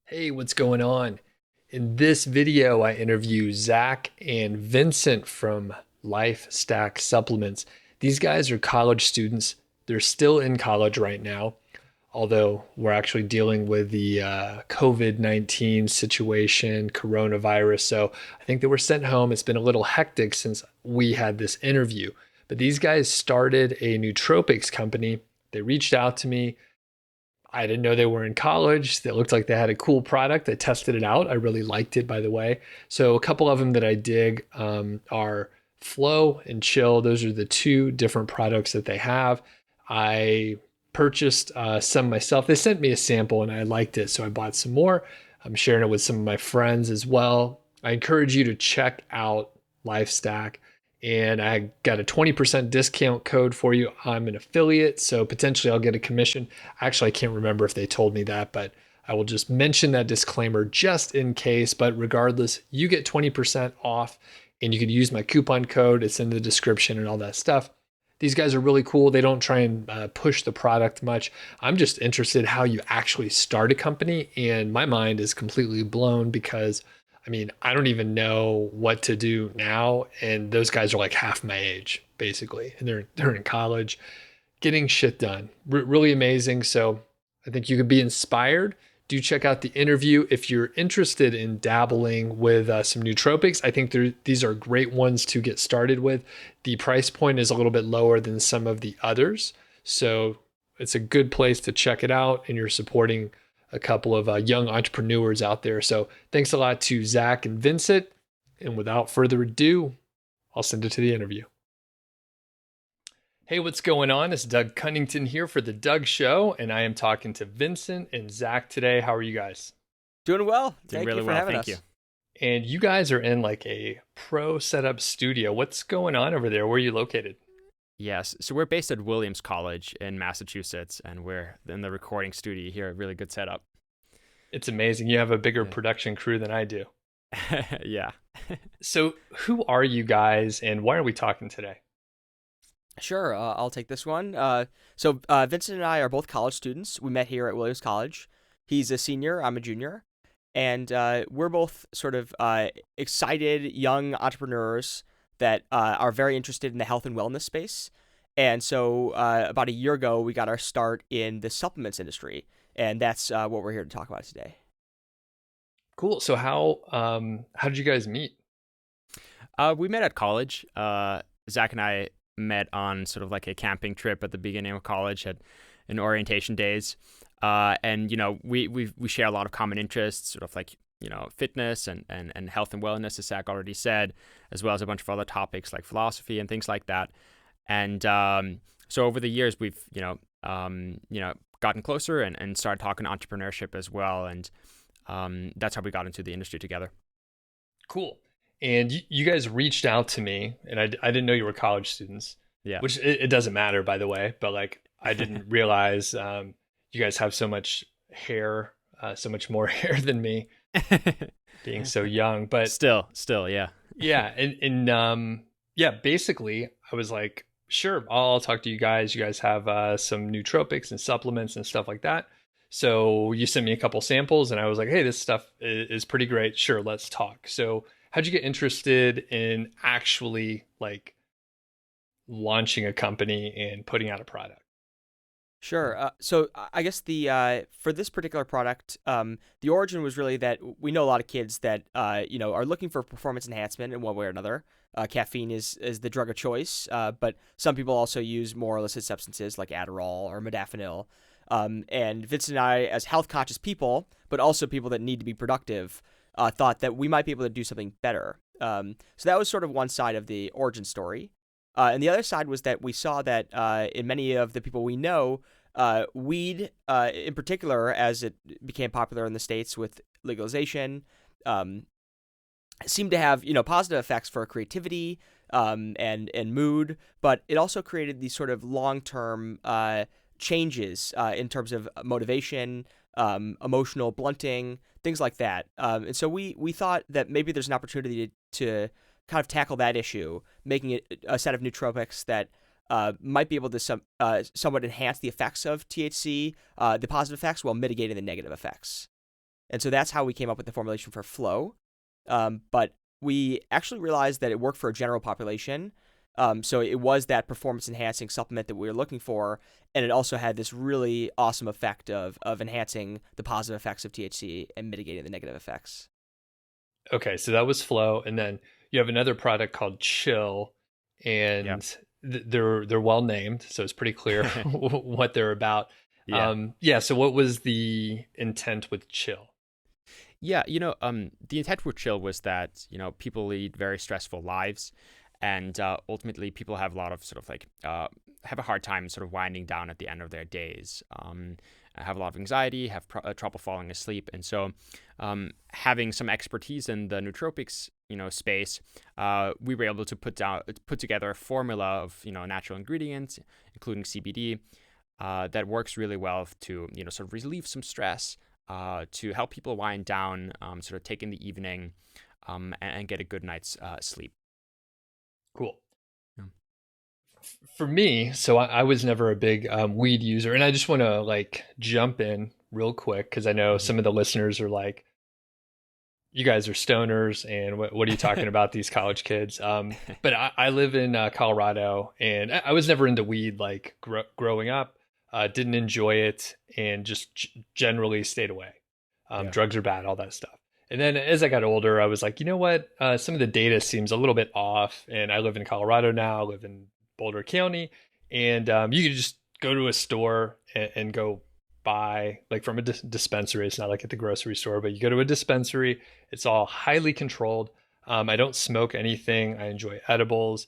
Hey, what's going on? In this video, I interview Zach and Vincent from Life Stack Supplements. These guys are college students. They're still in college right now, although we're actually dealing with the COVID-19 situation, coronavirus. So I think they were sent home. It's been a little hectic since we had this interview. But these guys started a nootropics company. They reached out to me. I didn't know they were in college. They looked like they had a cool product. I tested it out. I really liked it, by the way. So a couple of them that I dig are Flow and Chill. Those are the two different products that they have. I purchased some myself. They sent me a sample and I liked it, so I bought some more. I'm sharing it with some of my friends as well. I encourage you to check out LifeStack. And I got a 20% discount code for you. I'm an affiliate, so potentially I'll get a commission. Actually, I can't remember if they told me that, but I will just mention that disclaimer just in case. But regardless, you get 20% off and you can use my coupon code. It's in the description and all that stuff. These guys are really cool. They don't try and push the product much. I'm just interested how you actually start a company. And my mind is completely blown because I don't even know what to do now. And those guys are like half my age, basically. And they're in college getting shit done. Really amazing. So I think you could be inspired. Do check out the interview if you're interested in dabbling with some nootropics. I think these are great ones to get started with. The price point is a little bit lower than some of the others. So it's a good place to check it out. And you're supporting a couple of young entrepreneurs out there. So thanks a lot to Zach and Vincent. And without further ado, I'll send it to the interview. Hey, what's going on? It's Doug Cunnington here for The Doug Show, and I am talking to Vincent and Zach today. How are you guys? Doing well. Doing Thank really you for well. having Thank us. you. And you guys are in like a pro setup studio. What's going on over there? Where are you located? Yes. So we're based at Williams College in Massachusetts, and we're in the recording studio here. A really good setup. It's amazing. You have a bigger Yeah. production crew than I do. Yeah. So, who are you guys and why are we talking today? Sure, I'll take this one. Vincent and I are both college students. We met here at Williams College. He's a senior, I'm a junior. And we're both sort of excited young entrepreneurs that are very interested in the health and wellness space. And so about a year ago, we got our start in the supplements industry. And that's what we're here to talk about today. Cool. So, how did you guys meet? We met at college. Zach and I met on sort of like a camping trip at the beginning of college at in orientation days. And we share a lot of common interests, sort of like fitness and health and wellness, as Zach already said, as well as a bunch of other topics like philosophy and things like that. And so over the years, we've gotten closer and started talking entrepreneurship as well, and that's how we got into the industry together. Cool. And you guys reached out to me, and I didn't know you were college students, Yeah. which it doesn't matter, by the way, but like I didn't realize you guys have so much hair, so much more hair than me, being so young. But Still, yeah. yeah, yeah, basically, I was like, sure, I'll talk to you guys. You guys have some nootropics and supplements and stuff like that. So you sent me a couple samples, and I was like, hey, this stuff is pretty great. Sure, let's talk. So how'd you get interested in actually like launching a company and putting out a product? Sure. I guess the for this particular product, the origin was really that we know a lot of kids that are looking for performance enhancement in one way or another. Caffeine is the drug of choice, but some people also use more illicit substances like Adderall or modafinil. And Vincent and I, as health conscious people, but also people that need to be productive, thought that we might be able to do something better. So that was sort of one side of the origin story. And the other side was that we saw that in many of the people we know, weed, in particular, as it became popular in the States with legalization, seemed to have positive effects for creativity and mood, but it also created these sort of long-term changes in terms of motivation, emotional blunting, things like that. And so we thought that maybe there's an opportunity to kind of tackle that issue, making it a set of nootropics that might be able to somewhat enhance the effects of THC, the positive effects, while mitigating the negative effects. And so that's how we came up with the formulation for flow. But we actually realized that it worked for a general population. So it was that performance enhancing supplement that we were looking for. And it also had this really awesome effect of enhancing the positive effects of THC and mitigating the negative effects. Okay, so that was Flow, and then you have another product called Chill, Yeah. and they're well named, so it's pretty clear what they're about. Yeah. Yeah. So what was the intent with Chill? Yeah, the intent with chill was that, people lead very stressful lives, and ultimately people have a lot of sort of like have a hard time sort of winding down at the end of their days. Have a lot of anxiety, have trouble falling asleep, and so having some expertise in the nootropics, space, we were able to put together a formula of natural ingredients, including CBD, that works really well to sort of relieve some stress, to help people wind down, sort of take in the evening, and get a good night's sleep. Cool. Yeah. For me, so I was never a big weed user, and I just want to like jump in real quick because I know Mhm. some of the listeners are like, "You guys are stoners, and what are you talking about? These college kids." But I live in Colorado, and I was never into weed like growing up. Didn't enjoy it, and just generally stayed away. Yeah. Drugs are bad, all that stuff. And then as I got older, I was like, you know what? Some of the data seems a little bit off. And I live in Colorado now. I live in Boulder County, and you could just go to a store and go buy like from a dispensary. It's not like at the grocery store, but you go to a dispensary. It's all highly controlled. I don't smoke anything. I enjoy edibles.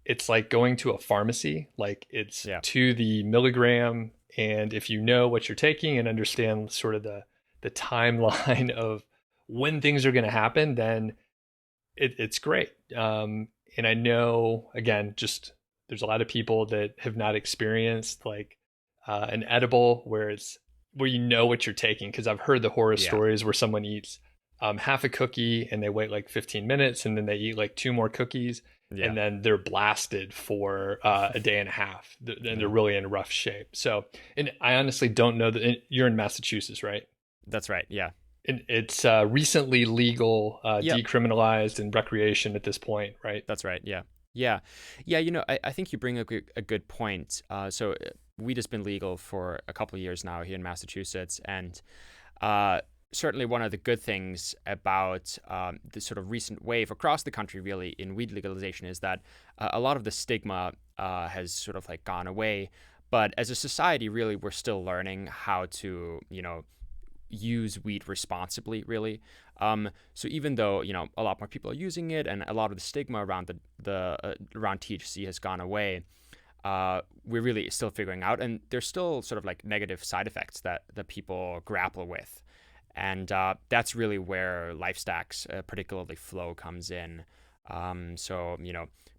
It's like going to a pharmacy. Like it's Yeah. to the milligram, and if you know what you're taking and understand sort of the timeline of when things are going to happen, then it's great. And I know, again, just there's a lot of people that have not experienced like an edible where you know what you're taking. Because I've heard the horror Yeah. stories where someone eats half a cookie and they wait like 15 minutes and then they eat like two more cookies Yeah. and then they're blasted for a day and a half and Yeah. they're really in rough shape. So, and I honestly don't know that you're in Massachusetts, right? That's right. Yeah. It's recently legal, Yep. decriminalized, and recreation at this point, right? That's right. Yeah. Yeah. Yeah. I think you bring up a good point. So weed has been legal for a couple of years now here in Massachusetts. And certainly one of the good things about the sort of recent wave across the country, really, in weed legalization is that a lot of the stigma has sort of like gone away. But as a society, really, we're still learning how to, use weed responsibly, really. So even though a lot more people are using it, and a lot of the stigma around the around THC has gone away, we're really still figuring out, and there's still sort of like negative side effects that people grapple with, and that's really where LifeStack's, particularly Flow, comes in. So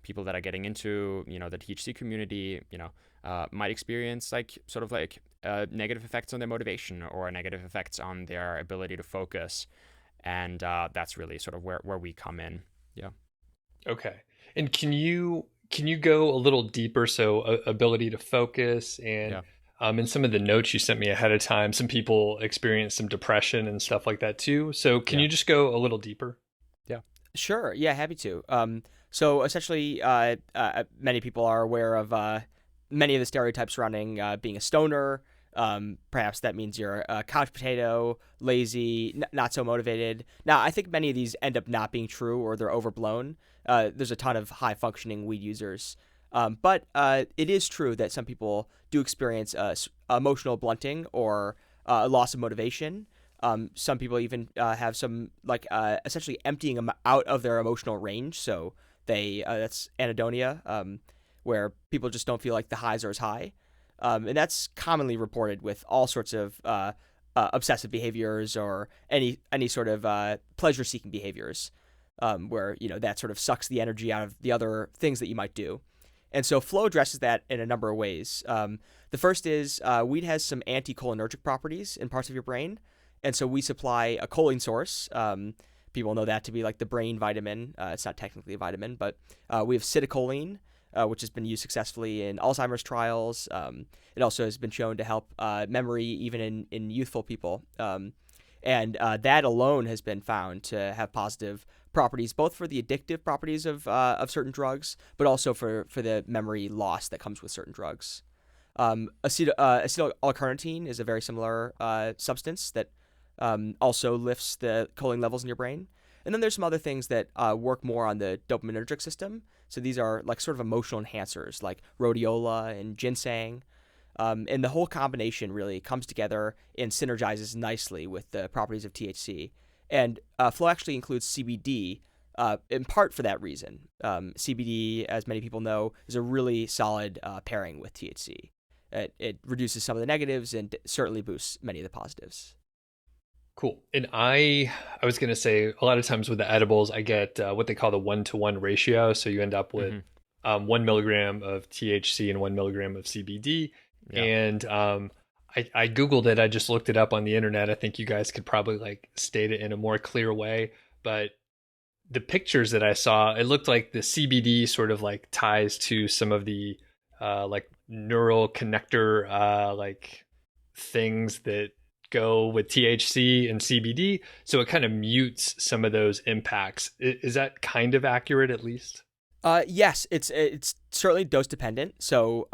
people that are getting into the THC community, might experience like sort of like negative effects on their motivation or negative effects on their ability to focus, and that's really sort of where we come in. Yeah. Okay. And can you go a little deeper? So ability to focus and Yeah. in some of the notes you sent me ahead of time, some people experience some depression and stuff like that too. So can Yeah. you just go a little deeper? Yeah. Sure. Yeah, happy to. So essentially, many people are aware of many of the stereotypes surrounding being a stoner. Perhaps that means you're a couch potato, lazy, not so motivated. Now, I think many of these end up not being true or they're overblown. There's a ton of high functioning weed users. But it is true that some people do experience emotional blunting or a loss of motivation. Some people even have some like essentially emptying them out of their emotional range. So that's anhedonia, where people just don't feel like the highs are as high. And that's commonly reported with all sorts of obsessive behaviors or any sort of pleasure-seeking behaviors, where that sort of sucks the energy out of the other things that you might do. And so Flow addresses that in a number of ways. The first is weed has some anticholinergic properties in parts of your brain, and so we supply a choline source. People know that to be like the brain vitamin. It's not technically a vitamin, but we have Siddha Choline, which has been used successfully in Alzheimer's trials. It also has been shown to help memory even in youthful people. And that alone has been found to have positive properties, both for the addictive properties of certain drugs, but also for the memory loss that comes with certain drugs. Acetyl-L-carnitine is a very similar substance that also lifts the choline levels in your brain. And then there's some other things that work more on the dopaminergic system. So these are like sort of emotional enhancers like rhodiola and ginseng. And the whole combination really comes together and synergizes nicely with the properties of THC. And Flow actually includes CBD in part for that reason. CBD, as many people know, is a really solid pairing with THC. It reduces some of the negatives and certainly boosts many of the positives. Cool. And I was going to say a lot of times with the edibles, I get what they call the 1-to-1 ratio. So you end up with 1 milligram of THC and 1 milligram of CBD. Yeah. And I Googled it. I just looked it up on the internet. I think you guys could probably like state it in a more clear way. But the pictures that I saw, it looked like the CBD sort of like ties to some of the like neural connector like things that go with THC and CBD. So it kind of mutes some of those impacts. Is that kind of accurate at least? Yes, it's certainly dose dependent. So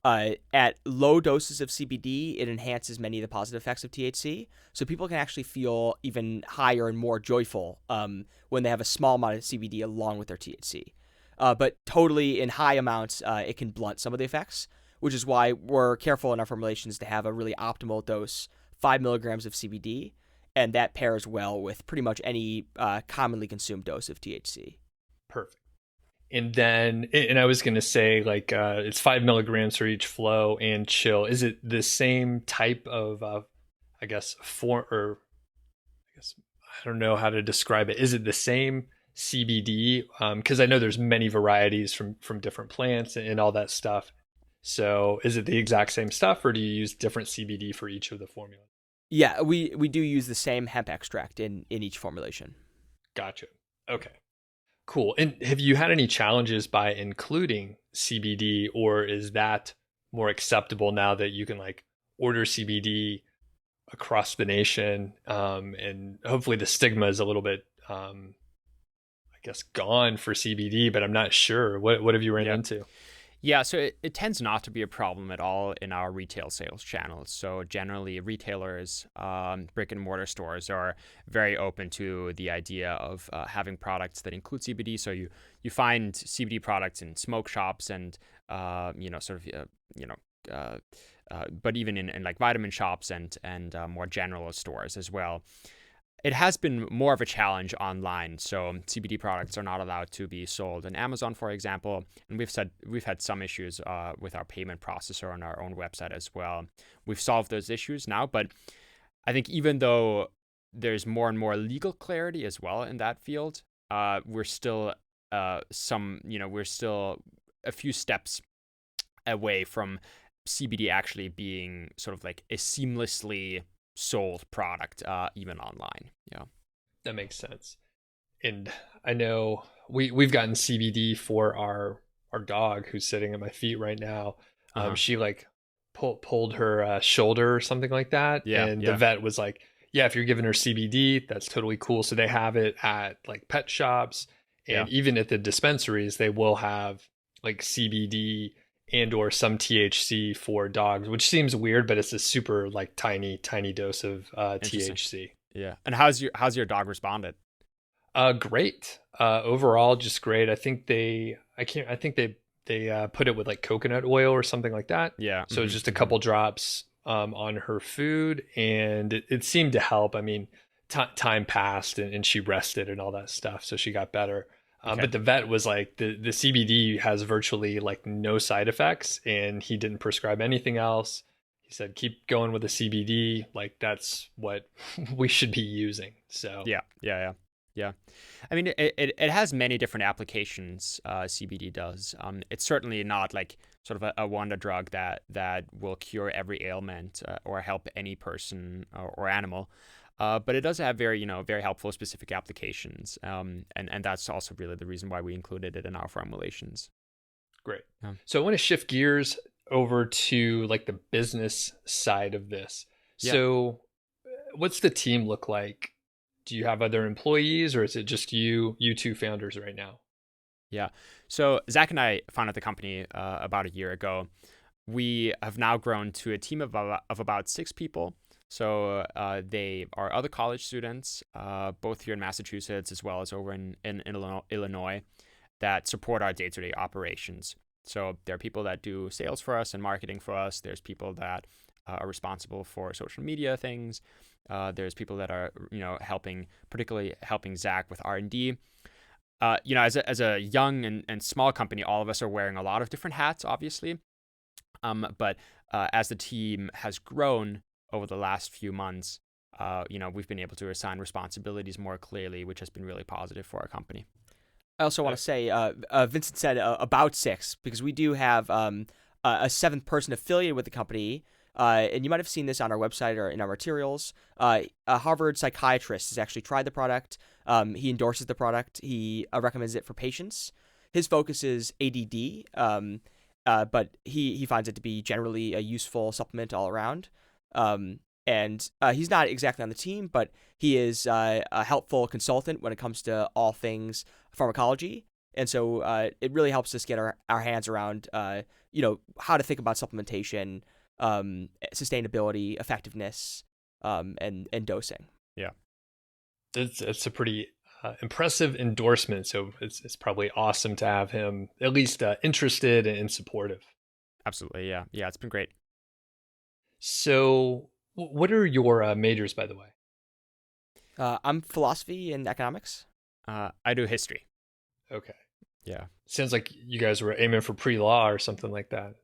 at low doses of CBD, it enhances many of the positive effects of THC. So people can actually feel even higher and more joyful when they have a small amount of CBD along with their THC. But totally in high amounts, it can blunt some of the effects, which is why we're careful in our formulations to have a really optimal dose, 5 milligrams of CBD, and that pairs well with pretty much any commonly consumed dose of THC. Perfect. And then, and I was going to say, like, it's 5 milligrams for each flow and chill. Is it the same type of, I guess, form, or I guess, I don't know how to describe it. Is it the same CBD? Because I know there's many varieties from different plants and all that stuff. So is it the exact same stuff, or do you use different CBD for each of the formulas? Yeah, we do use the same hemp extract in each formulation. Gotcha. Okay. Cool. And have you had any challenges by including CBD, or is that more acceptable now that you can like order CBD across the nation? And hopefully the stigma is a little bit, I guess, gone for CBD, but I'm not sure. What have you run into? Yeah, so it tends not to be a problem at all in our retail sales channels. So generally, retailers, brick and mortar stores are very open to the idea of having products that include CBD. So you find CBD products in smoke shops and but even in like vitamin shops and more general stores as well. It has been more of a challenge online. So CBD products are not allowed to be sold on Amazon, for example. And we've had some issues with our payment processor on our own website as well. We've solved those issues now, but I think even though there's more and more legal clarity as well in that field, we're still a few steps away from CBD actually being sort of like a seamlessly sold product even online. Yeah, that makes sense. And I know we've gotten CBD for our dog who's sitting at my feet right now. She like pulled her shoulder or something like that. And the vet was like, yeah, if you're giving her CBD, that's totally cool. So they have it at like pet shops, and even at the dispensaries, they will have like CBD and or some THC for dogs, which seems weird, but it's a super like tiny dose of THC. Yeah. And how's your dog responded? Great. Overall, just great. I think they put it with like coconut oil or something like that. Yeah. So it's just a couple drops on her food, and it seemed to help. I mean, time passed and she rested and all that stuff, so she got better. But the vet was like, the CBD has virtually like no side effects, and he didn't prescribe anything else. He said, keep going with the CBD. Like that's what we should be using. So yeah. I mean, it has many different applications. CBD does. It's certainly not like sort of a wonder drug that will cure every ailment or help any person or animal. But it does have very helpful specific applications. And that's also really the reason why we included it in our formulations. Great. So I want to shift gears over to like the business side of this. So what's the team look like? Do you have other employees, or is it just you two founders right now? Yeah. So Zach and I founded the company about a year ago. We have now grown to a team of about 6 people. So they are other college students, both here in Massachusetts as well as over in Illinois, that support our day-to-day operations. So there are people that do sales for us and marketing for us. There's people that are responsible for social media things. There's people that are, particularly helping Zach with R&D. As a young and small company, all of us are wearing a lot of different hats, obviously. But as the team has grown over the last few months, we've been able to assign responsibilities more clearly, which has been really positive for our company. I also want to say, Vincent said about 6, because we do have a 7th person affiliated with the company. And you might have seen this on our website or in our materials. A Harvard psychiatrist has actually tried the product. He endorses the product. He recommends it for patients. His focus is ADD, but he finds it to be generally a useful supplement all around. And he's not exactly on the team, but he is a helpful consultant when it comes to all things pharmacology. And so it really helps us get our hands around, how to think about supplementation, sustainability, effectiveness, and dosing. Yeah. It's a pretty impressive endorsement. So it's probably awesome to have him at least interested and supportive. Absolutely. Yeah. Yeah. It's been great. So what are your majors, by the way? I'm philosophy and economics. I do history. Okay. Yeah. Sounds like you guys were aiming for pre-law or something like that.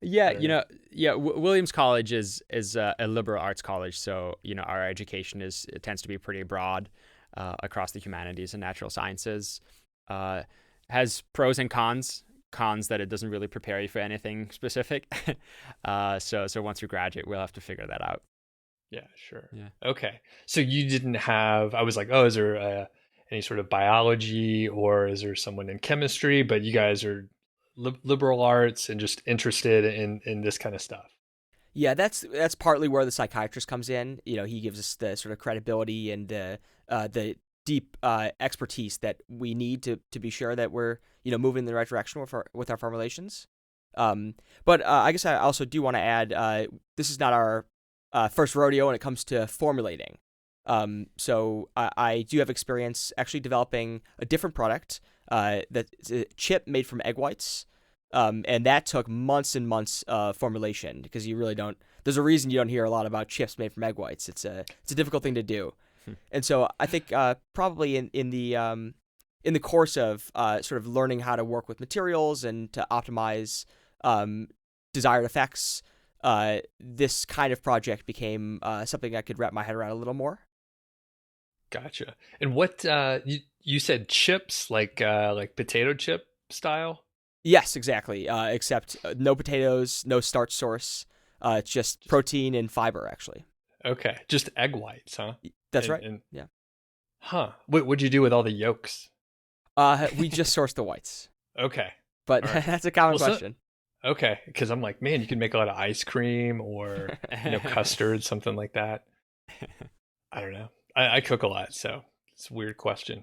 Yeah, Williams College is a liberal arts college, so our education it tends to be pretty broad across the humanities and natural sciences. Has pros and cons. Cons that it doesn't really prepare you for anything specific. So once you graduate, we'll have to figure that out. Yeah, sure. Yeah. Okay. So you didn't have, I was like, oh, is there any sort of biology, or is there someone in chemistry? But you guys are liberal arts and just interested in this kind of stuff. Yeah, that's partly where the psychiatrist comes in. He gives us the sort of credibility and the deep expertise that we need to be sure that we're moving in the right direction with our formulations. But I guess I also do want to add, this is not our first rodeo when it comes to formulating. So I do have experience actually developing a different product that's a chip made from egg whites. And that took months and months of formulation, because you really don't. There's a reason you don't hear a lot about chips made from egg whites. It's a difficult thing to do. And so I think probably in the course of sort of learning how to work with materials and to optimize desired effects, this kind of project became something I could wrap my head around a little more. Gotcha. And what you said, chips, like potato chip style? Yes, exactly. Except no potatoes, no starch source. It's just protein and fiber, actually. Okay, just egg whites, huh? That's right. Yeah. Huh. What'd you do with all the yolks? We just sourced the whites. Okay. But right. That's a common question. Okay, because I'm like, man, you can make a lot of ice cream or custard, something like that. I don't know. I cook a lot, so it's a weird question.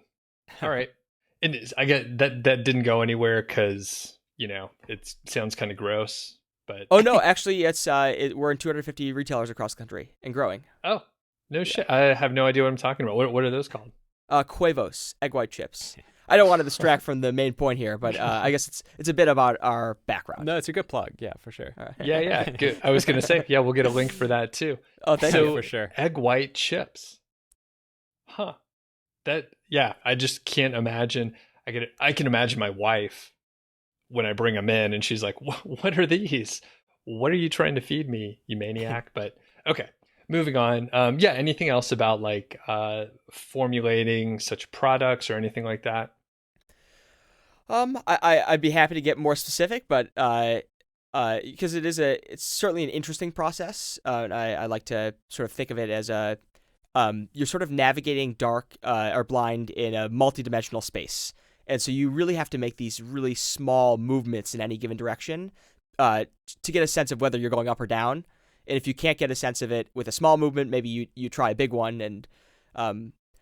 All right. And I get that didn't go anywhere because, it sounds kind of gross, but... Oh, no, actually, we're in 250 retailers across the country and growing. Oh, no shit. I have no idea what I'm talking about. What are those called? Quavos, egg white chips. I don't want to distract from the main point here, but I guess it's a bit about our background. No, it's a good plug. Yeah, for sure. Yeah, good. I was going to say, yeah, we'll get a link for that too. Oh, thank you. For sure. Egg white chips. Huh. I just can't imagine. I can imagine my wife when I bring them in and she's like, what are these? What are you trying to feed me, you maniac? But okay, moving on. Anything else about like formulating such products or anything like that? I'd be happy to get more specific, but because it's certainly an interesting process. And I like to sort of think of it as you're sort of navigating dark or blind in a multidimensional space. And so you really have to make these really small movements in any given direction to get a sense of whether you're going up or down. And if you can't get a sense of it with a small movement, maybe you try a big one. And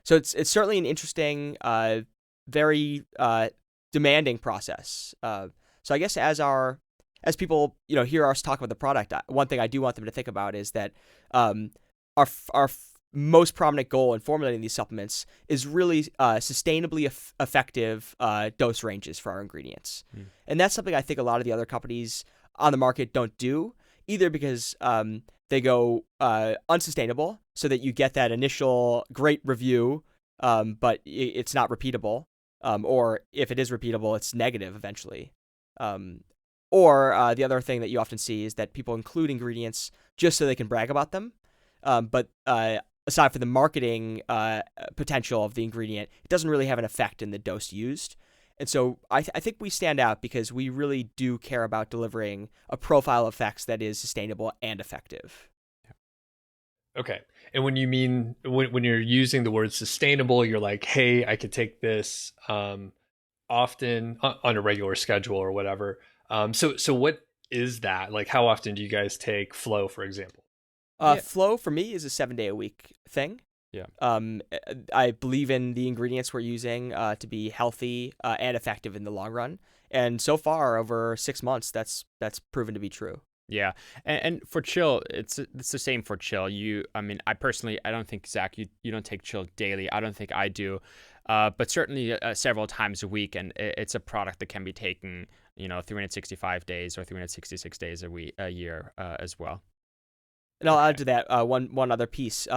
so it's certainly an interesting, very demanding process. So I guess as people hear us talk about the product, one thing I do want them to think about is that our most prominent goal in formulating these supplements is really sustainably effective dose ranges for our ingredients. And that's something I think a lot of the other companies on the market don't do, either because they go unsustainable, so that you get that initial great review, but it's not repeatable, or if it is repeatable, it's negative eventually. Or the other thing that you often see is that people include ingredients just so they can brag about them. But aside from the marketing potential of the ingredient, it doesn't really have an effect in the dose used. And so I think we stand out because we really do care about delivering a profile of effects that is sustainable and effective. Okay. And when you mean, when you're using the word sustainable, you're like, hey, I could take this often on a regular schedule or whatever. So what is that? Like, how often do you guys take Flow, for example? Flow for me is a 7-day-a-week thing. Yeah. I believe in the ingredients we're using to be healthy and effective in the long run. And so far, over 6 months, that's proven to be true. Yeah, and for chill, it's the same for chill. I personally, I don't think, Zach, you don't take chill daily. I don't think I do, but certainly several times a week, and it's a product that can be taken, 365 days or 366 days a year as well. And I'll add to that one other piece.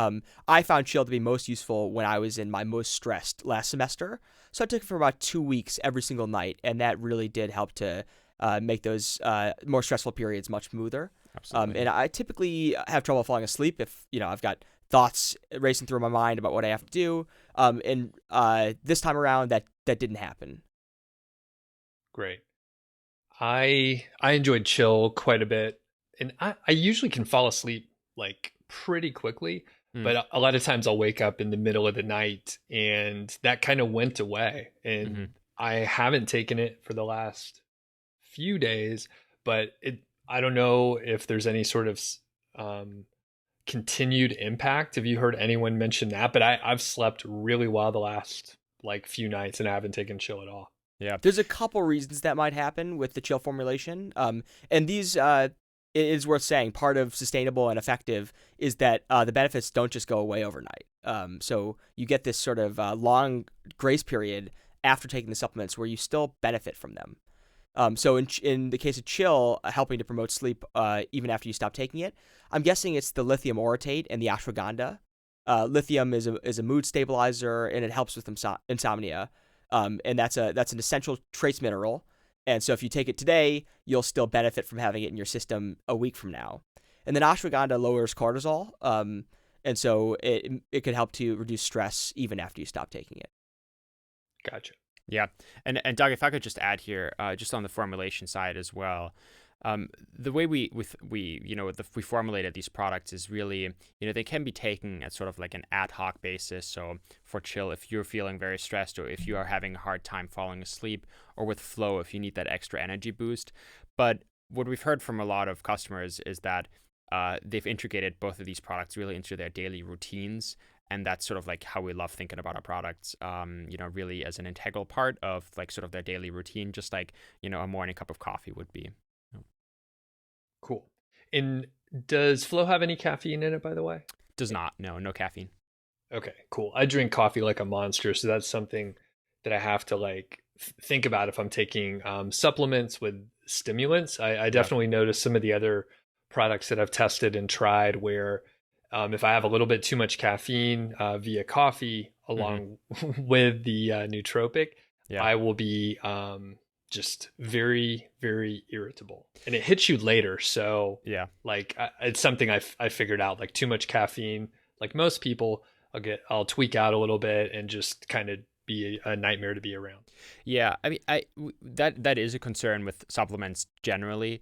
I found chill to be most useful when I was in my most stressed last semester. So I took it for about 2 weeks every single night, and that really did help to make those more stressful periods much smoother. Absolutely. And I typically have trouble falling asleep if I've got thoughts racing through my mind about what I have to do. And this time around, that didn't happen. Great. I enjoyed chill quite a bit, and I usually can fall asleep like pretty quickly, but a lot of times I'll wake up in the middle of the night, and that kind of went away. And I haven't taken it for the last few days, but I don't know if there's any sort of continued impact. Have you heard anyone mention that? But I've slept really well the last like few nights, and I haven't taken chill at all. Yeah, there's a couple reasons that might happen with the chill formulation. And these it is worth saying, part of sustainable and effective is that the benefits don't just go away overnight. So you get this sort of long grace period after taking the supplements where you still benefit from them. So in the case of chill, helping to promote sleep even after you stop taking it, I'm guessing it's the lithium orotate and the ashwagandha. Lithium is a mood stabilizer, and it helps with insomnia. And that's an essential trace mineral. And so if you take it today, you'll still benefit from having it in your system a week from now. And then ashwagandha lowers cortisol, and so it could help to reduce stress even after you stop taking it. Gotcha. Yeah, and Doug, if I could just add here, just on the formulation side as well, the way we formulated these products is really, they can be taken at sort of like an ad hoc basis. So for chill, if you're feeling very stressed, or if you are having a hard time falling asleep, or with flow, if you need that extra energy boost. But what we've heard from a lot of customers is that they've integrated both of these products really into their daily routines. And that's sort of like how we love thinking about our products, really as an integral part of like sort of their daily routine, just like, a morning cup of coffee would be. Cool. And does Flow have any caffeine in it, by the way? Does not. No caffeine. Okay, cool. I drink coffee like a monster, so that's something that I have to like think about if I'm taking supplements with stimulants. I definitely notice some of the other products that I've tested and tried where if I have a little bit too much caffeine via coffee along with the nootropic, I will be just very, very irritable, and it hits you later. So like it's something I figured out, like too much caffeine, like most people, I'll tweak out a little bit and just kind of be a nightmare to be around. Yeah. I mean, that is a concern with supplements generally.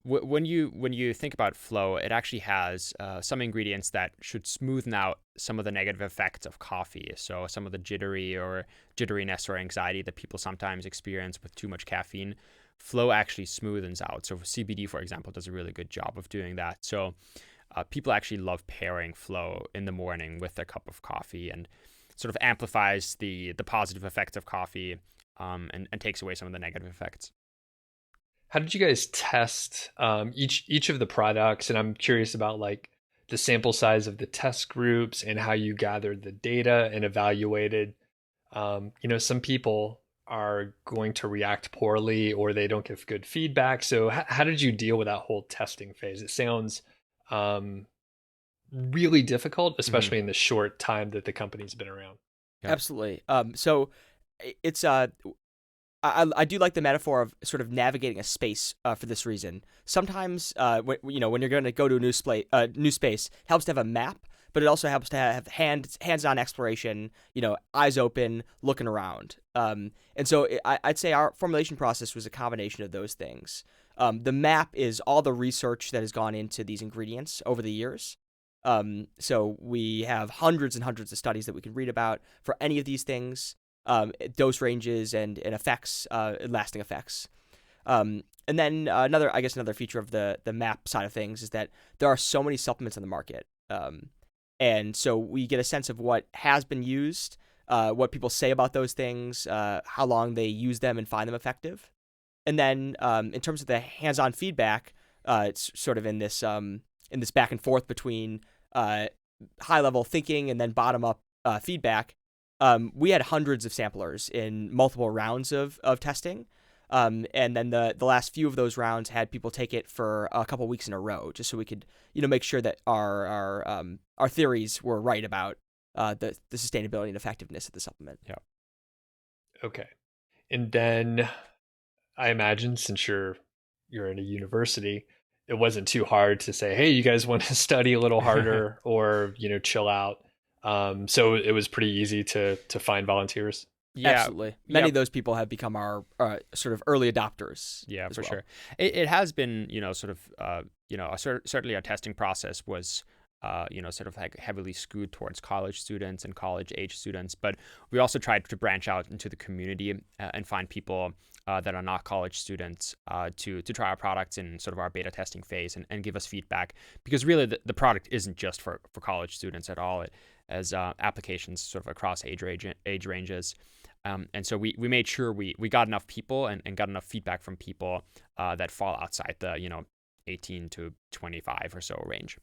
When you think about Flow, it actually has some ingredients that should smoothen out some of the negative effects of coffee. So some of the jitteriness or anxiety that people sometimes experience with too much caffeine. flow actually smoothens out. So CBD, for example, does a really good job of doing that. So people actually love pairing flow in the morning with their cup of coffee, and sort of amplifies the positive effects of coffee, and takes away some of the negative effects. How did you guys test each of the products? And I'm curious about like the sample size of the test groups and how you gathered the data and evaluated. Some people are going to react poorly or they don't give good feedback. So how did you deal with that whole testing phase? It sounds um, really difficult, Hmm. especially in the short time that the company's been around. Yeah. Absolutely. So it's I do like the metaphor of sort of navigating a space for this reason. Sometimes, when you're going to go to a new space, it helps to have a map, but it also helps to have hands-on exploration. Eyes open, looking around. And so I'd say our formulation process was a combination of those things. The map is all the research that has gone into these ingredients over the years. So we have hundreds and hundreds of studies that we can read about for any of these things, dose ranges and effects, lasting effects. And then another feature of the map side of things is that there are so many supplements on the market. And so we get a sense of what has been used, what people say about those things, how long they use them and find them effective. And then in terms of the hands-on feedback, it's sort of in this back and forth between high-level thinking and then bottom-up feedback. We had hundreds of samplers in multiple rounds of testing. And then the last few of those rounds had people take it for a couple weeks in a row, just so we could, make sure that our theories were right about the sustainability and effectiveness of the supplement. Yeah. Okay. And then I imagine since you're in a university, it wasn't too hard to say, hey, you guys want to study a little harder or, chill out. So it was pretty easy to find volunteers. Yeah. Absolutely. Yeah. Many of those people have become our sort of early adopters. Yeah, as for well. sure. It has been, sort of, certainly our testing process was, sort of like heavily skewed towards college students and college age students. But we also tried to branch out into the community and find people that are not college students to try our products in sort of our beta testing phase and give us feedback. Because really the product isn't just for college students at all. It has applications sort of across age ranges. And so we made sure we got enough people and got enough feedback from people that fall outside the 18 to 25 or so range.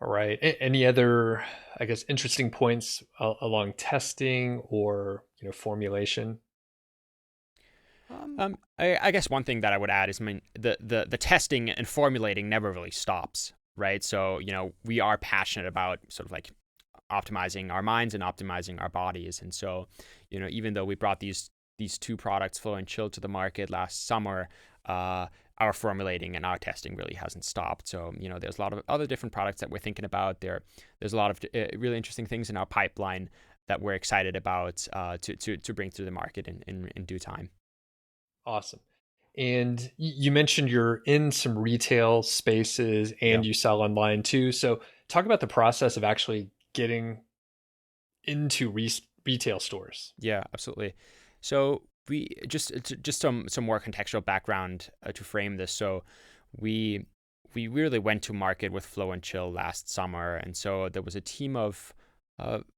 All right. Any other, I guess, interesting points along testing or formulation? I guess one thing that I would add is, I mean, the testing and formulating never really stops, right? So we are passionate about sort of like optimizing our minds and optimizing our bodies. And so, even though we brought these two products, Flow and Chill, to the market last summer, our formulating and our testing really hasn't stopped. So, there's a lot of other different products that we're thinking about. There's a lot of really interesting things in our pipeline that we're excited about to bring to the market in due time. Awesome. And you mentioned you're in some retail spaces Yeah. and you sell online too. So talk about the process of actually getting into retail stores. Yeah, absolutely. So we just some more contextual background to frame this. So we really went to market with Flow and Chill last summer, and so there was a team of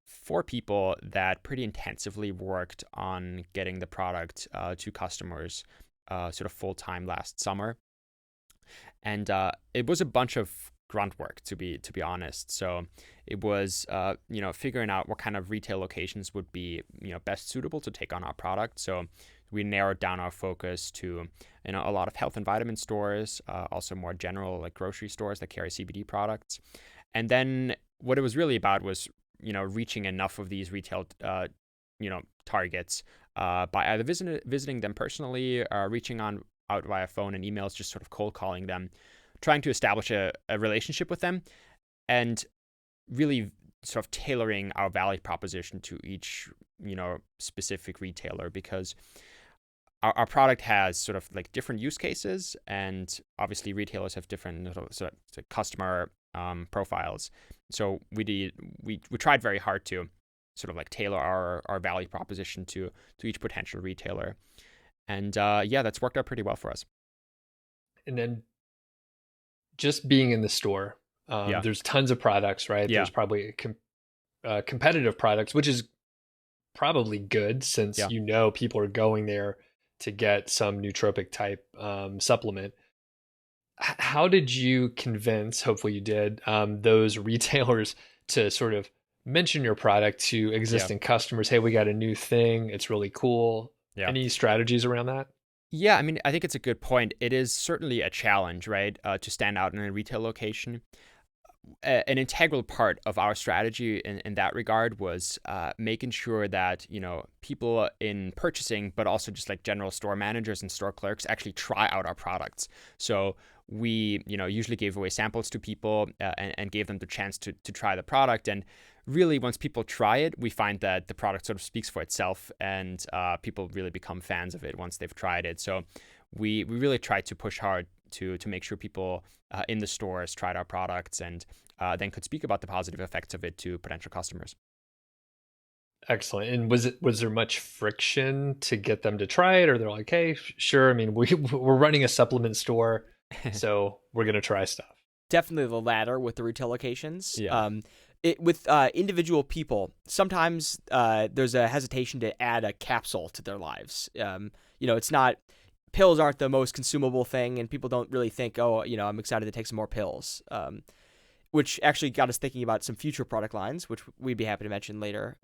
4 people that pretty intensively worked on getting the product to customers sort of full time last summer, and it was a bunch of grunt work, to be honest. So it was figuring out what kind of retail locations would be best suitable to take on our product. So we narrowed down our focus to a lot of health and vitamin stores, also more general like grocery stores that carry CBD products. And then what it was really about was reaching enough of these retail targets by either visiting them personally, reaching out via phone and emails, just sort of cold calling them, trying to establish a relationship with them, and really sort of tailoring our value proposition to each specific retailer, because our product has sort of like different use cases, and obviously retailers have different sort of customer profiles. So we tried very hard to sort of like tailor our value proposition to each potential retailer. And yeah, that's worked out pretty well for us. And then just being in the store, Yeah. there's tons of products, right? Yeah. There's probably competitive products, which is probably good since Yeah. people are going there to get some nootropic type supplement. How did you convince, hopefully you did, those retailers to sort of mention your product to Yeah. existing customers? Hey, we got a new thing. It's really cool. Yeah. Any strategies around that? Yeah, I mean, I think it's a good point. It is certainly a challenge, right, to stand out in a retail location. An integral part of our strategy in that regard was making sure that, people in purchasing, but also just like general store managers and store clerks actually try out our products. So we, usually gave away samples to people and gave them the chance to try the product. And really, once people try it, we find that the product sort of speaks for itself, and people really become fans of it once they've tried it. So we really try to push hard to make sure people in the stores tried our products and then could speak about the positive effects of it to potential customers. Excellent. And was there much friction to get them to try it, or they're like, "Hey, sure. I mean, we're running a supplement store, so we're gonna try stuff." Definitely the latter with the retail locations. Yeah. With individual people, sometimes there's a hesitation to add a capsule to their lives. It's not, pills aren't the most consumable thing, and people don't really think, oh, I'm excited to take some more pills. Which actually got us thinking about some future product lines, which we'd be happy to mention later.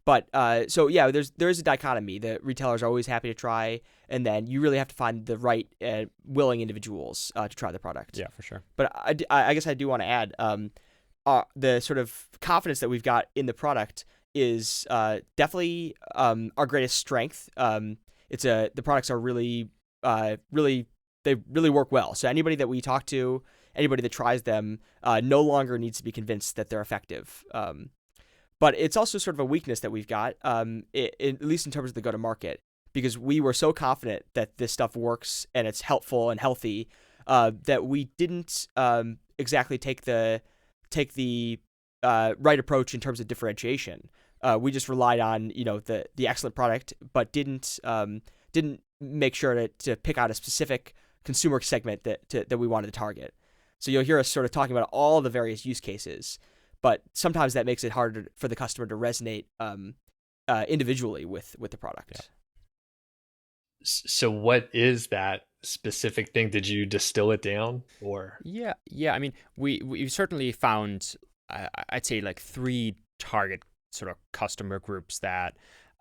So yeah, there is a dichotomy. The retailers are always happy to try, and then you really have to find the right willing individuals to try the product. Yeah, for sure. But I guess I do want to add the sort of confidence that we've got in the product is definitely our greatest strength. The products are really they really work well. So anybody that we talk to, anybody that tries them, no longer needs to be convinced that they're effective. But it's also sort of a weakness that we've got, at least in terms of the go-to-market, because we were so confident that this stuff works and it's helpful and healthy that we didn't exactly take the right approach in terms of differentiation. We just relied on the excellent product, but didn't make sure to pick out a specific consumer segment that we wanted to target. So you'll hear us sort of talking about all the various use cases, but sometimes that makes it harder for the customer to resonate individually with the product. Yeah. So what is that specific thing? Did you distill it down, or? Yeah. I mean, we certainly found, I'd say, like 3 target sort of customer groups that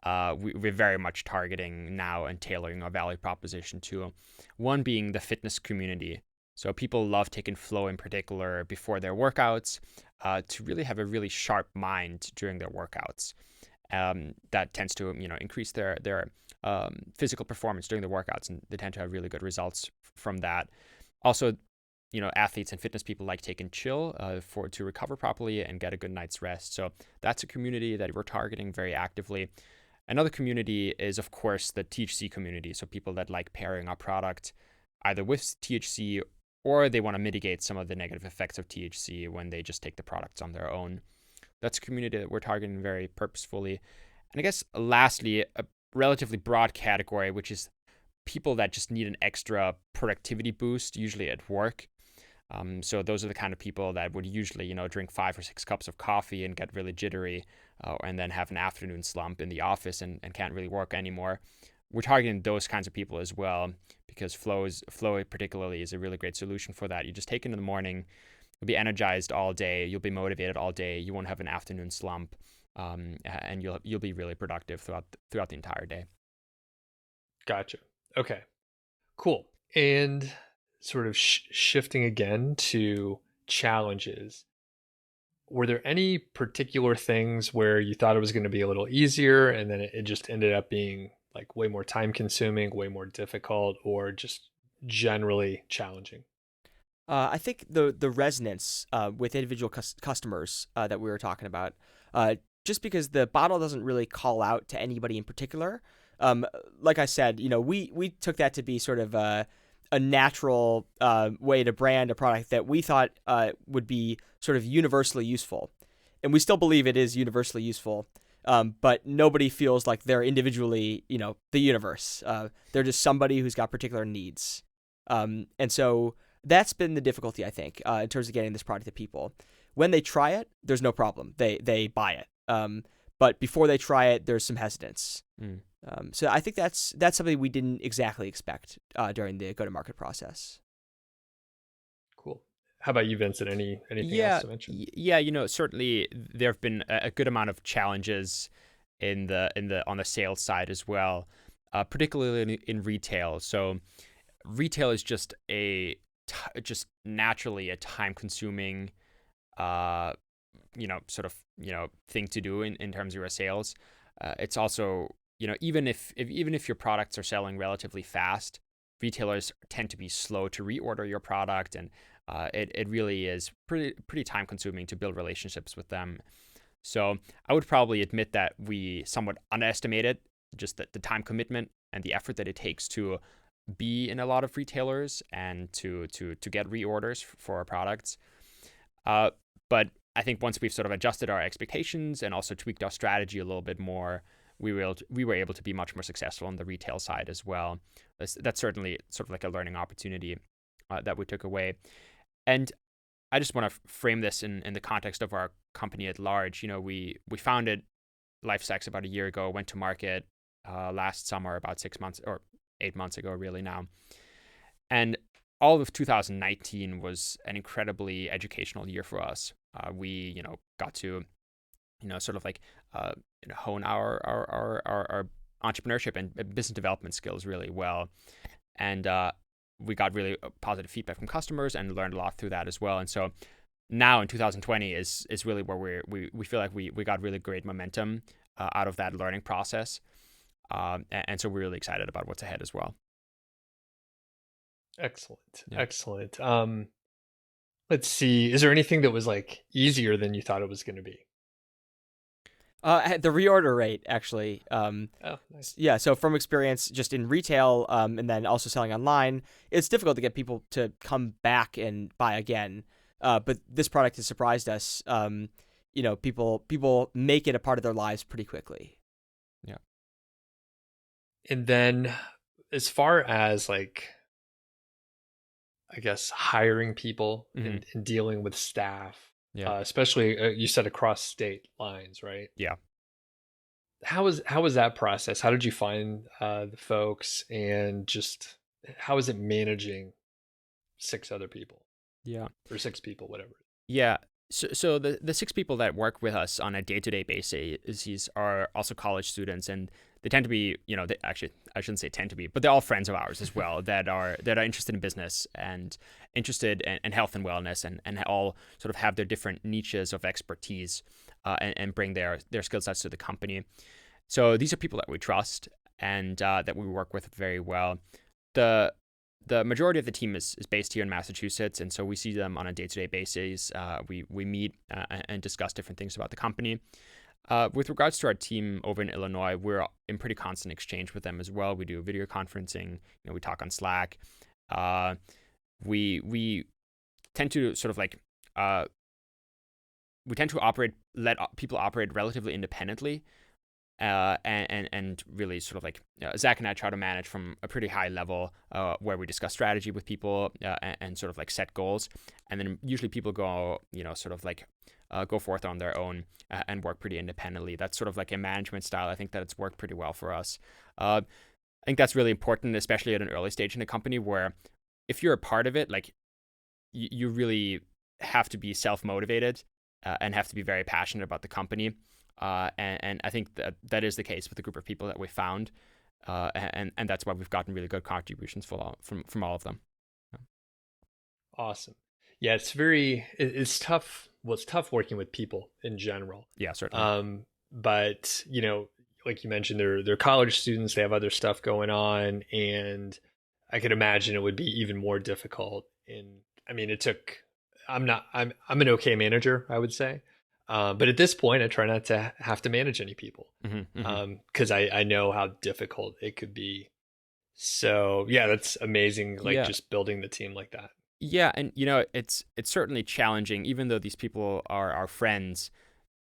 we're very much targeting now and tailoring our value proposition to. One being the fitness community. So people love taking flow in particular before their workouts to really have a really sharp mind during their workouts. That tends to increase their physical performance during the workouts, and they tend to have really good results from that. Also, athletes and fitness people like taking chill to recover properly and get a good night's rest. So that's a community that we're targeting very actively. Another community is, of course, the THC community. So people that like pairing our product either with THC or they want to mitigate some of the negative effects of THC when they just take the products on their own. That's a community that we're targeting very purposefully. And I guess lastly, a relatively broad category, which is people that just need an extra productivity boost, usually at work. So those are the kind of people that would usually, drink 5 or 6 cups of coffee and get really jittery and then have an afternoon slump in the office and can't really work anymore. We're targeting those kinds of people as well, because flow particularly is a really great solution for that. You just take it in the morning, you'll be energized all day, you'll be motivated all day, you won't have an afternoon slump, and you'll be really productive throughout the entire day. Gotcha. Okay, cool. And sort of shifting again to challenges, were there any particular things where you thought it was going to be a little easier and then it just ended up being like way more time consuming, way more difficult, or just generally challenging? I think the resonance with individual customers that we were talking about, just because the bottle doesn't really call out to anybody in particular. Like I said, we took that to be sort of a natural way to brand a product that we thought would be sort of universally useful, and we still believe it is universally useful. but nobody feels like they're individually, the universe. They're just somebody who's got particular needs. And so that's been the difficulty, I think, in terms of getting this product to people. When they try it, there's no problem. They buy it. But before they try it, there's some hesitance. So I think that's something we didn't exactly expect during the go-to-market process. Cool. How about you, Vincent? Anything else to mention? Yeah, certainly there have been a good amount of challenges on the sales side as well, particularly in retail. So retail is just just naturally a time-consuming, thing to do in terms of your sales. It's also, even if your products are selling relatively fast, retailers tend to be slow to reorder your product, and it really is pretty time consuming to build relationships with them. So I would probably admit that we somewhat underestimated just the time commitment and the effort that it takes to be in a lot of retailers and to get reorders for our products. But I think once we've sort of adjusted our expectations and also tweaked our strategy a little bit more, we were able to be much more successful on the retail side as well. That's certainly sort of like a learning opportunity that we took away. And I just want to frame this in the context of our company at large. We founded LifeStacks about a year ago, went to market last summer, about 6 months or 8 months ago, really now. And all of 2019 was an incredibly educational year for us. We, got to, sort of like, hone our entrepreneurship and business development skills really well. And we got really positive feedback from customers and learned a lot through that as well. And so now in 2020 is really where we feel like we got really great momentum out of that learning process. And so we're really excited about what's ahead as well. Excellent. Yeah. Excellent. Let's see. Is there anything that was like easier than you thought it was going to be? The reorder rate, actually. Oh, nice. Yeah, so from experience just in retail and then also selling online, it's difficult to get people to come back and buy again. But this product has surprised us. People make it a part of their lives pretty quickly. Yeah. And then as far as like, I guess, hiring people and dealing with staff, especially you said across state lines, right? Yeah. How was that process? How did you find the folks, and just how is it managing 6 other people? Yeah. Or 6 people, whatever. Yeah. So the 6 people that work with us on a day-to-day basis are also college students, and they tend to be, actually, I shouldn't say tend to be, but they're all friends of ours as well that are interested in business and interested in health and wellness, and all sort of have their different niches of expertise and bring their skill sets to the company. So these are people that we trust and that we work with very well. The majority of the team is based here in Massachusetts, and so we see them on a day-to-day basis. We meet and discuss different things about the company. With regards to our team over in Illinois, we're in pretty constant exchange with them as well. We do video conferencing. We talk on Slack. We tend to sort of like we tend to let people operate relatively independently. And really sort of like Zach and I try to manage from a pretty high level where we discuss strategy with people and sort of like set goals. And then usually people go, sort of like go forth on their own and work pretty independently. That's sort of like a management style. I think that it's worked pretty well for us. I think that's really important, especially at an early stage in a company where if you're a part of it, like you really have to be self-motivated and have to be very passionate about the company. And I think that is the case with the group of people that we found, and that's why we've gotten really good contributions from all of them. Yeah. Awesome. Yeah, it's tough. Well, it's tough working with people in general. Yeah, certainly. But like you mentioned, they're college students. They have other stuff going on, and I could imagine it would be even more difficult. I mean, it took. I'm an okay manager, I would say. But at this point, I try not to have to manage any people because I know how difficult it could be. So yeah, that's amazing. Like just building the team like that. Yeah, and it's certainly challenging, even though these people are our friends.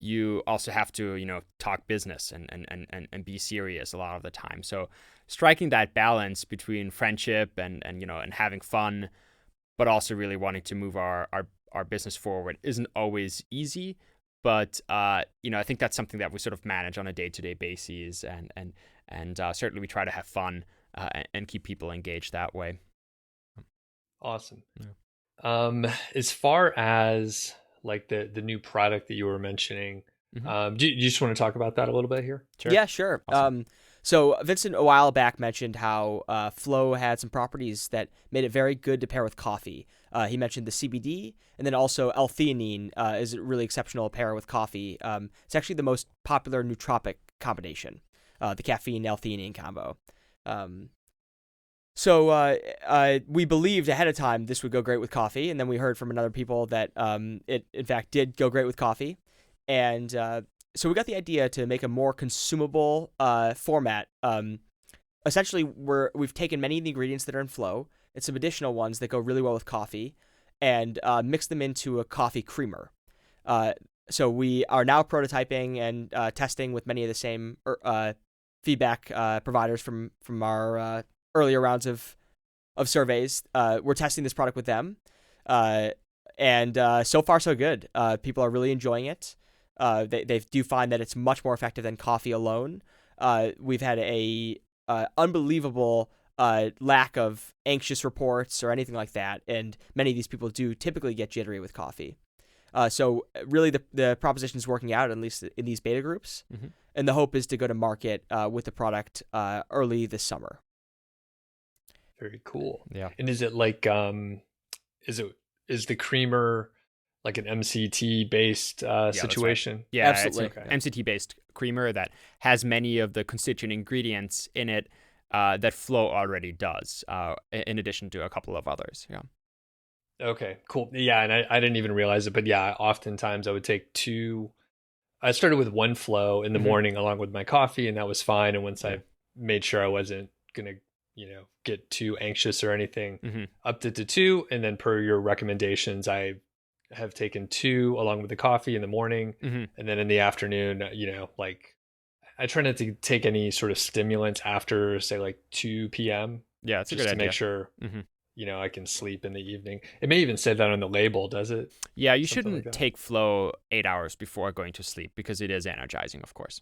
you also have to, talk business and be serious a lot of the time. So striking that balance between friendship and having fun, but also really wanting to move our business forward isn't always easy. But I think that's something that we sort of manage on a day-to-day basis, and certainly we try to have fun and keep people engaged that way. Awesome. Yeah. As far as like the new product that you were mentioning, do you just want to talk about that a little bit here? Sure. Yeah, sure. Awesome. So Vincent a while back mentioned how Flow had some properties that made it very good to pair with coffee. He mentioned the CBD, and then also L-theanine is a really exceptional pair with coffee. It's actually the most popular nootropic combination, the caffeine L-theanine combo. So we believed ahead of time this would go great with coffee, and then we heard from another people that it in fact did go great with coffee, and so we got the idea to make a more consumable format. Essentially, we've taken many of the ingredients that are in Flow and some additional ones that go really well with coffee, and mixed them into a coffee creamer. So we are now prototyping and testing with many of the same feedback providers from our earlier rounds of surveys. We're testing this product with them, and so far so good. People are really enjoying it. They do find that it's much more effective than coffee alone. We've had a unbelievable lack of anxious reports or anything like that, and many of these people do typically get jittery with coffee. So really the proposition is working out, at least in these beta groups, and the hope is to go to market with the product early this summer. Very cool. Yeah. And is it like is the creamer like an MCT based situation? Right. Yeah, absolutely. It's an MCT based creamer that has many of the constituent ingredients in it that Flow already does, in addition to a couple of others. Yeah. Okay, cool. Yeah, and I didn't even realize it, but yeah, oftentimes I would take I started with one Flow in the morning along with my coffee, and that was fine. And once I made sure I wasn't gonna, get too anxious or anything, upped it to two, and then per your recommendations, I have taken two along with the coffee in the morning, and then in the afternoon, like I try not to take any sort of stimulants after say like 2 p.m. Yeah, it's a good just to idea. make sure I can sleep in the evening. It may even say that on the label, does it? Yeah, you Something shouldn't like that. take Flow 8 hours before going to sleep because it is energizing, of course.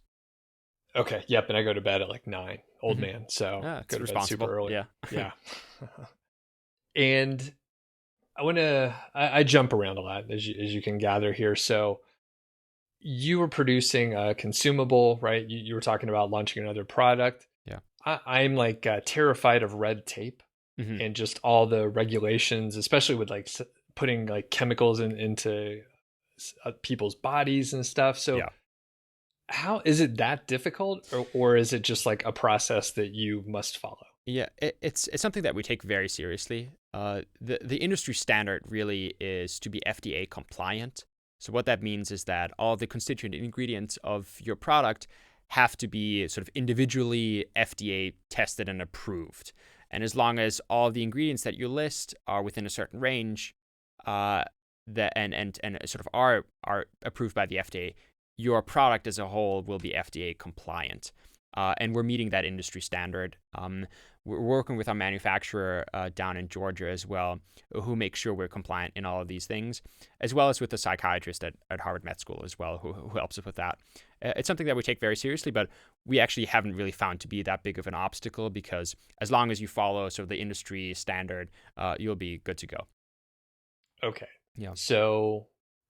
Okay, yep, and I go to bed at like 9, old man, so Yeah, go it's to bed super responsible. early. Yeah. Yeah. And I jump around a lot as you can gather here. So you were producing a consumable, right? You were talking about launching another product. Yeah. I'm like terrified of red tape and just all the regulations, especially with like putting like chemicals into people's bodies and stuff. So Yeah. how is it that difficult, or is it just like a process that you must follow? Yeah, it's something that we take very seriously. The industry standard really is to be FDA compliant. So what that means is that all the constituent ingredients of your product have to be sort of individually FDA tested and approved. And as long as all the ingredients that you list are within a certain range, and sort of are approved by the FDA, your product as a whole will be FDA compliant. And we're meeting that industry standard. We're working with our manufacturer down in Georgia as well, who makes sure we're compliant in all of these things, as well as with the psychiatrist at Harvard Med School as well, who helps us with that. It's something that we take very seriously, but we actually haven't really found to be that big of an obstacle because as long as you follow sort of the industry standard, you'll be good to go. Okay. Yeah. So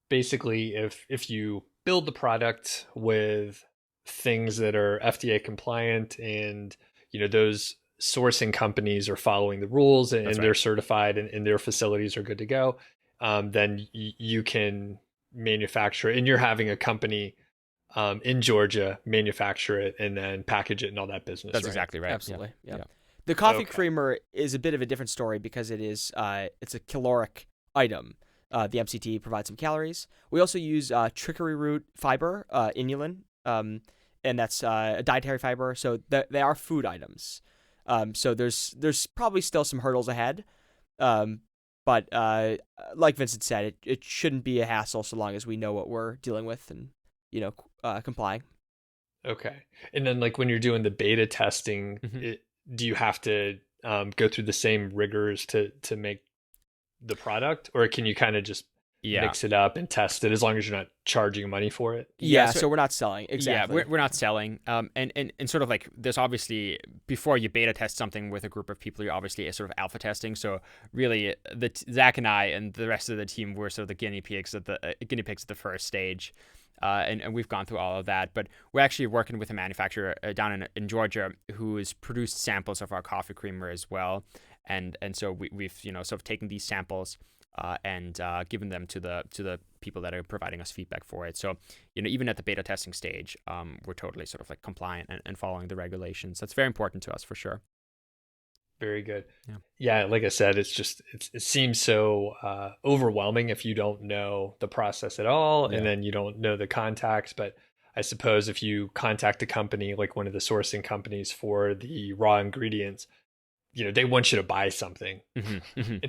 basically, if you build the product with things that are FDA compliant and those sourcing companies are following the rules and they're certified and their facilities are good to go, then you can manufacture it, and you're having a company in Georgia manufacture it and then package it and all that business. That's exactly right. Absolutely. Yeah. Yeah. The coffee creamer is a bit of a different story because it's a caloric item. The MCT provides some calories. We also use chicory root fiber, inulin, and that's a dietary fiber. So they are food items. So there's probably still some hurdles ahead. But like Vincent said, it shouldn't be a hassle so long as we know what we're dealing with and complying. Okay. And then like when you're doing the beta testing, do you have to go through the same rigors to make the product, or can you kind of just mix it up and test it as long as you're not charging money for it? Yeah, so we're not selling. Exactly. Yeah, we're not selling. And sort of like there's obviously, before you beta test something with a group of people, you're obviously sort of alpha testing. So really, Zach and I and the rest of the team were sort of the guinea pigs at the first stage. And we've gone through all of that, but we're actually working with a manufacturer down in Georgia who has produced samples of our coffee creamer as well, and so we've sort of taken these samples and given them to the people that are providing us feedback for it. So even at the beta testing stage, we're totally sort of like compliant and following the regulations. That's very important to us for sure. Very good. Yeah, like I said, it seems so overwhelming if you don't know the process at all, and then you don't know the contacts. But I suppose if you contact a company like one of the sourcing companies for the raw ingredients, they want you to buy something, and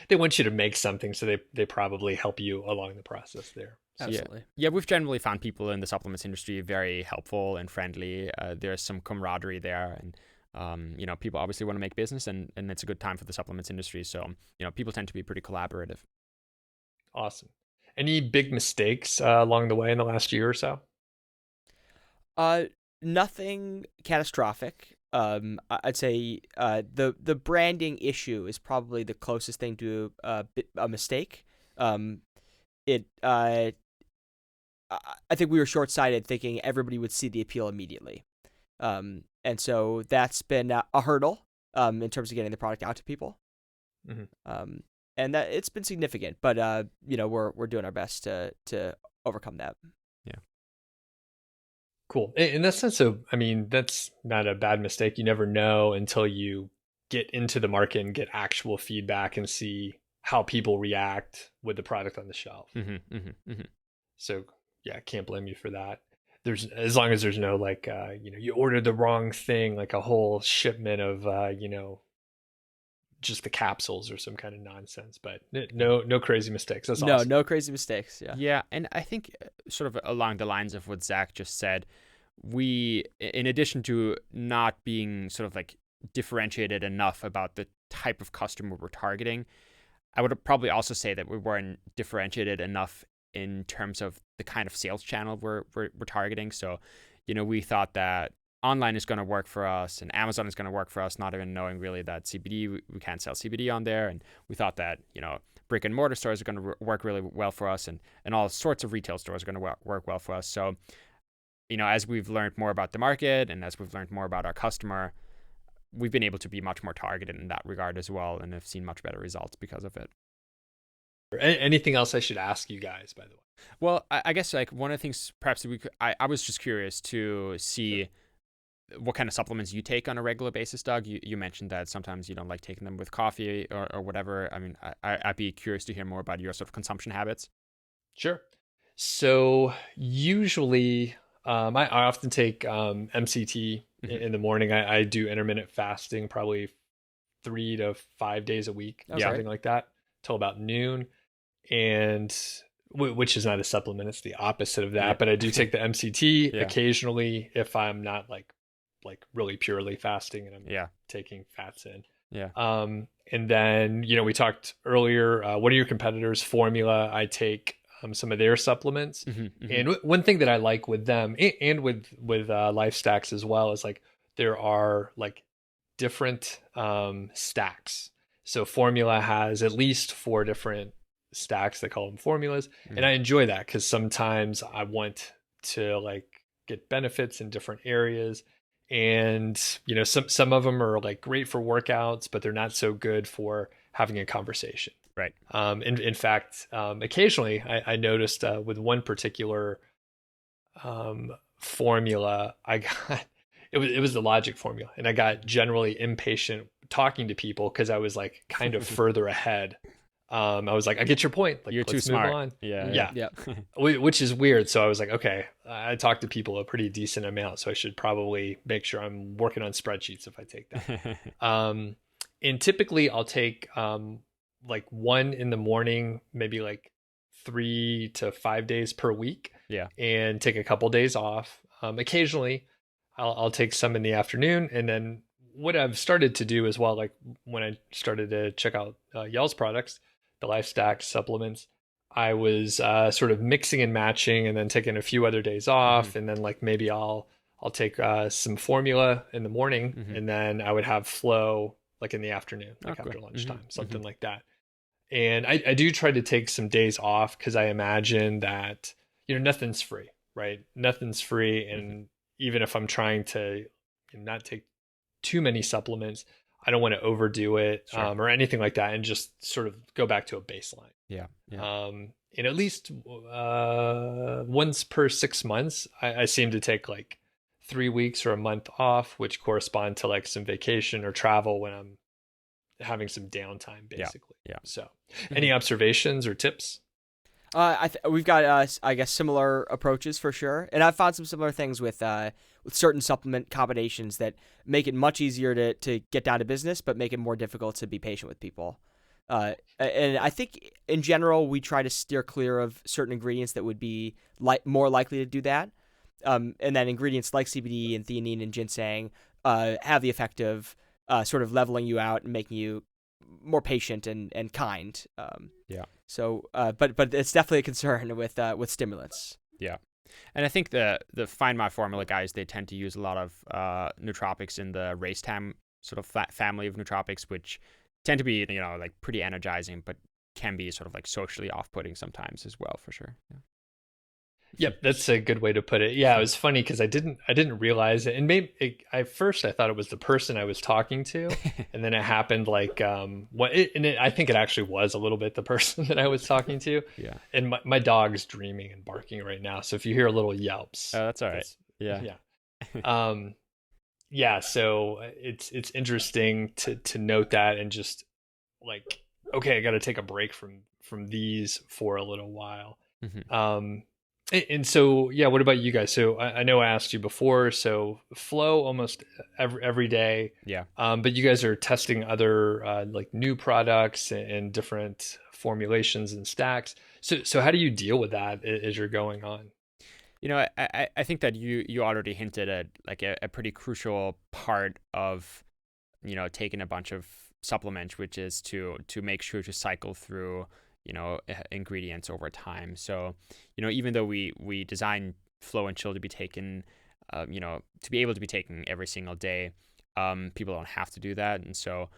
they want you to make something, so they probably help you along the process there. Absolutely. Yeah, we've generally found people in the supplements industry very helpful and friendly. There's some camaraderie there, and people obviously want to make business, and it's a good time for the supplements industry. So, people tend to be pretty collaborative. Awesome. Any big mistakes along the way in the last year or so? Nothing catastrophic. I'd say the branding issue is probably the closest thing to a mistake. I think we were short-sighted thinking everybody would see the appeal immediately. And so that's been a hurdle in terms of getting the product out to people. And that it's been significant, but we're doing our best to overcome that. Yeah. Cool. In that sense, that's not a bad mistake. You never know until you get into the market and get actual feedback and see how people react with the product on the shelf. So yeah, can't blame you for that. As long as there's no like you ordered the wrong thing, like a whole shipment of just the capsules or some kind of nonsense, but no crazy mistakes. That's awesome. No crazy mistakes. Yeah, and I think sort of along the lines of what Zach just said, we, in addition to not being sort of like differentiated enough about the type of customer we're targeting, I would probably also say that we weren't differentiated enough in terms of the kind of sales channel we're targeting. So, we thought that online is going to work for us and Amazon is going to work for us, not even knowing really that CBD, we can't sell CBD on there. And we thought that, brick and mortar stores are going to work really well for us, and all sorts of retail stores are going to work well for us. So, as we've learned more about the market and as we've learned more about our customer, we've been able to be much more targeted in that regard as well, and have seen much better results because of it. Anything else I should ask you guys, by the way? Well, I guess like one of the things perhaps that I was just curious to see what kind of supplements you take on a regular basis, Doug. You mentioned that sometimes you don't like taking them with coffee or whatever. I mean, I'd be curious to hear more about your sort of consumption habits. Sure. So usually I often take MCT in the morning. I do intermittent fasting probably 3 to 5 days a week, something like that, till about noon. And which is not a supplement, it's the opposite of that. But I do take the MCT occasionally if I'm not like really purely fasting and I'm taking fats in. And then we talked earlier, one of your competitors, Formula, I take some of their supplements. And one thing that I like with them and with Life Stacks as well is like there are like different stacks. So Formula has at least 4 different stacks. They call them formulas. And I enjoy that because sometimes I want to like get benefits in different areas. And some of them are like great for workouts, but they're not so good for having a conversation. Right. In fact, occasionally I noticed with one particular formula, I got it was the Logic formula, and I got generally impatient talking to people because I was like kind of further ahead. I was like, I get your point. Like, you're too smart. Move on. Yeah. Which is weird. So I was like, okay, I talk to people a pretty decent amount, so I should probably make sure I'm working on spreadsheets if I take that. And typically I'll take like 1 in the morning, maybe like 3 to 5 days per week. Yeah. And take a couple days off. Occasionally, I'll take some in the afternoon, and then what I've started to do as well, like when I started to check out Yell's products, the Life Stack supplements, I was sort of mixing and matching, and then taking a few other days off, and then like maybe I'll take some formula in the morning, and then I would have flow like in the afternoon, like after lunchtime, something like that. And I do try to take some days off because I imagine that, nothing's free, right? Nothing's free. And even if I'm trying to not take too many supplements, I don't want to overdo it or anything like that, and just sort of go back to a baseline. Yeah. And at least once per 6 months, I seem to take like 3 weeks or a month off, which correspond to like some vacation or travel when I'm having some downtime, basically. Yeah. So, any observations or tips? We've got I guess similar approaches for sure, and I've found some similar things with certain supplement combinations that make it much easier to get down to business, but make it more difficult to be patient with people. And I think in general we try to steer clear of certain ingredients that would be more likely to do that, and then ingredients like CBD and theanine and ginseng have the effect of sort of leveling you out and making you more patient and kind. So, but it's definitely a concern with stimulants. Yeah. And I think the Find My Formula guys, they tend to use a lot of nootropics in the Racetam sort of family of nootropics, which tend to be, like pretty energizing, but can be sort of like socially off-putting sometimes as well, for sure. Yeah. Yep, that's a good way to put it. Yeah, it was funny because I didn't realize it, and at first I thought it was the person I was talking to, and then it happened like I think it actually was a little bit the person that I was talking to. Yeah. And my dog's dreaming and barking right now, so if you hear little yelps, that's all right. Yeah. Yeah. So it's interesting to note that, and just like, okay, I got to take a break from these for a little while. And so, yeah, what about you guys? So I know I asked you before, so flow almost every day. Yeah. But you guys are testing other like new products and different formulations and stacks. So how do you deal with that as you're going on? I think that you already hinted at like a pretty crucial part of, taking a bunch of supplements, which is to make sure to cycle through ingredients over time. So, even though we design flow and chill to be taken, to be able to be taken every single day, people don't have to do that. And so,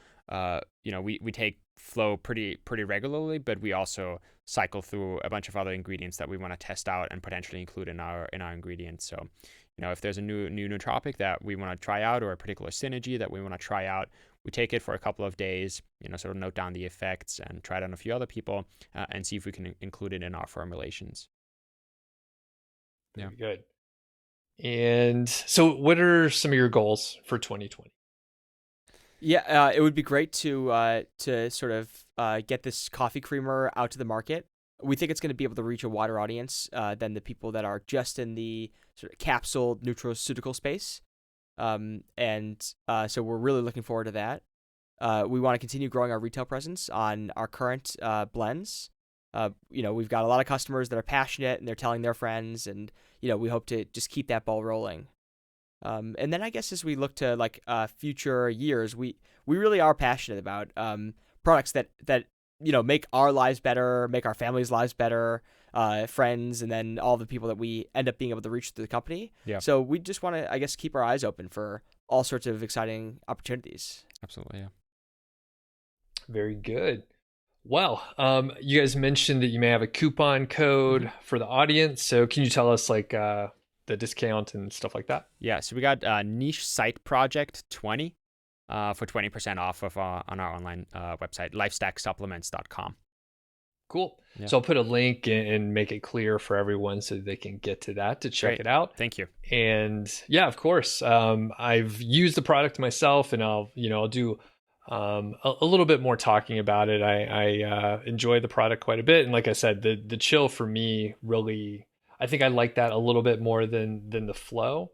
we take flow pretty regularly, but we also cycle through a bunch of other ingredients that we want to test out and potentially include in our ingredients. So, if there's a new nootropic that we want to try out, or a particular synergy that we want to try out, we take it for a couple of days, sort of note down the effects and try it on a few other people, and see if we can include it in our formulations. Very good. And so what are some of your goals for 2020? Yeah, it would be great to sort of get this coffee creamer out to the market. We think it's going to be able to reach a wider audience than the people that are just in the sort of capsule nutraceutical space. So we're really looking forward to that. We want to continue growing our retail presence on our current blends. We've got a lot of customers that are passionate and they're telling their friends, and we hope to just keep that ball rolling. And then I guess as we look to like future years, we really are passionate about products that make our lives better, make our families' lives better, friends, and then all the people that we end up being able to reach through the company. Yeah. So we just want to, I guess, keep our eyes open for all sorts of exciting opportunities. Absolutely, yeah. Very good. Well, you guys mentioned that you may have a coupon code for the audience. So can you tell us like the discount and stuff like that? Yeah, so we got Niche Site Project 20 for 20% off of on our online website, lifestacksupplements.com. Cool. Yeah. So I'll put a link and make it clear for everyone so they can get to that to check it out. Thank you. And yeah, of course, I've used the product myself, and I'll do a little bit more talking about it. I enjoy the product quite a bit, and like I said, the chill for me really, I think I like that a little bit more than the flow.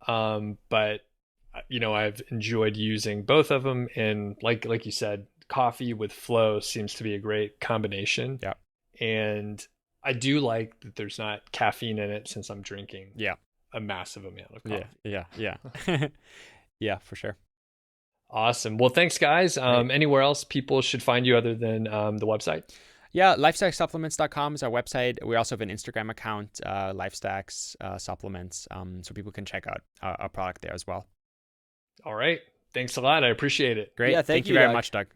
But I've enjoyed using both of them, and like you said, coffee with flow seems to be a great combination. Yeah. And I do like that there's not caffeine in it since I'm drinking Yeah. a massive amount of coffee. Yeah. Yeah, for sure. Awesome. Well, thanks, guys. Great. Anywhere else people should find you other than the website? Yeah, lifestacksupplements.com is our website. We also have an Instagram account, Lifestacks Supplements, so people can check out our product there as well. All right. Thanks a lot. I appreciate it. Great. Yeah, thank thank you you, very Doug. much, Doug.